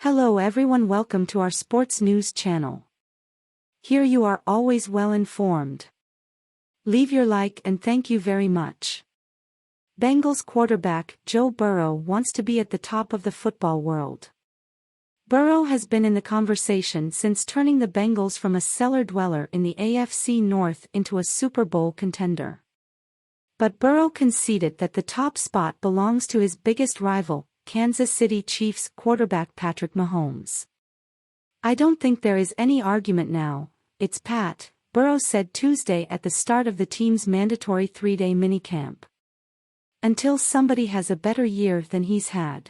Hello everyone, welcome to our sports news channel. Here you are always well informed. Leave your like and thank you very much. Bengals quarterback Joe Burrow wants to be at the top of the football world. Burrow has been in the conversation since turning the Bengals from a cellar dweller in the AFC North into a Super Bowl contender. But Burrow conceded that the top spot belongs to his biggest rival, Kansas City Chiefs quarterback Patrick Mahomes. "I don't think there is any argument now, it's Pat," Burrow said Tuesday at the start of the team's mandatory 3-day minicamp. "Until somebody has a better year than he's had.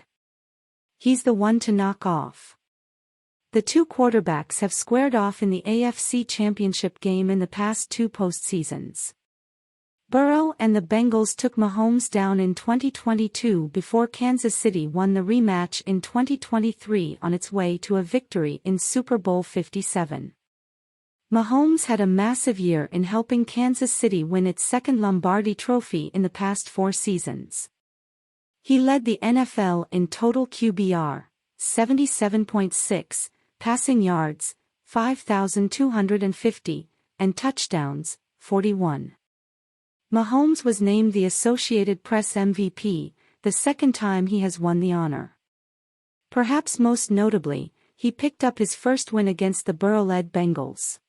He's the one to knock off." The two quarterbacks have squared off in the AFC Championship game in the past two postseasons. Burrow and the Bengals took Mahomes down in 2022 before Kansas City won the rematch in 2023 on its way to a victory in Super Bowl 57. Mahomes had a massive year in helping Kansas City win its second Lombardi Trophy in the past 4 seasons. He led the NFL in total QBR, 77.6, passing yards, 5,250, and touchdowns, 41. Mahomes was named the Associated Press MVP, the second time he has won the honor. Perhaps most notably, he picked up his first win against the Burrow-led Bengals.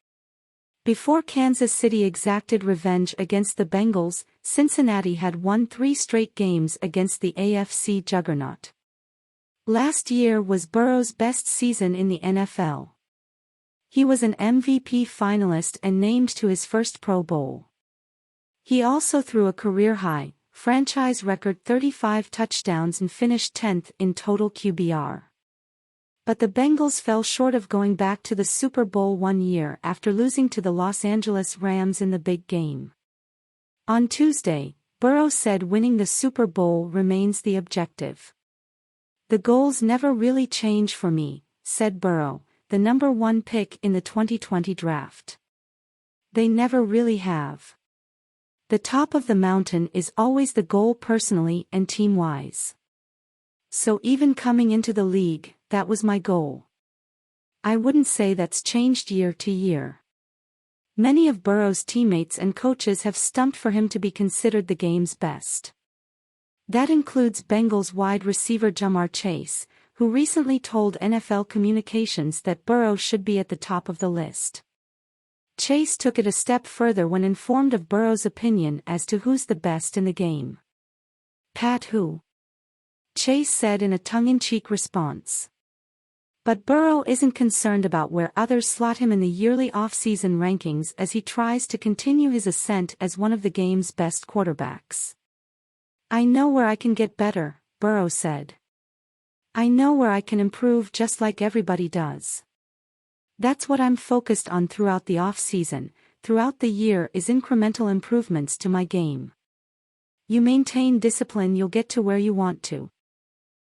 Before Kansas City exacted revenge against the Bengals, Cincinnati had won 3 straight games against the AFC juggernaut. Last year was Burrow's best season in the NFL. He was an MVP finalist and named to his first Pro Bowl. He also threw a career-high, franchise-record 35 touchdowns and finished 10th in total QBR. But the Bengals fell short of going back to the Super Bowl 1 year after losing to the Los Angeles Rams in the big game. On Tuesday, Burrow said winning the Super Bowl remains the objective. "The goals never really change for me," said Burrow, the number 1 pick in the 2020 draft. "They never really have. The top of the mountain is always the goal personally and team-wise. So even coming into the league, that was my goal. I wouldn't say that's changed year to year." Many of Burrow's teammates and coaches have stumped for him to be considered the game's best. That includes Bengals wide receiver Ja'Marr Chase, who recently told NFL Communications that Burrow should be at the top of the list. Chase took it a step further when informed of Burrow's opinion as to who's the best in the game. "Pat who?" Chase said in a tongue-in-cheek response. But Burrow isn't concerned about where others slot him in the yearly off-season rankings as he tries to continue his ascent as one of the game's best quarterbacks. "I know where I can get better," Burrow said. "I know where I can improve just like everybody does. That's what I'm focused on throughout the off-season, throughout the year is incremental improvements to my game. You maintain discipline, you'll get to where you want to."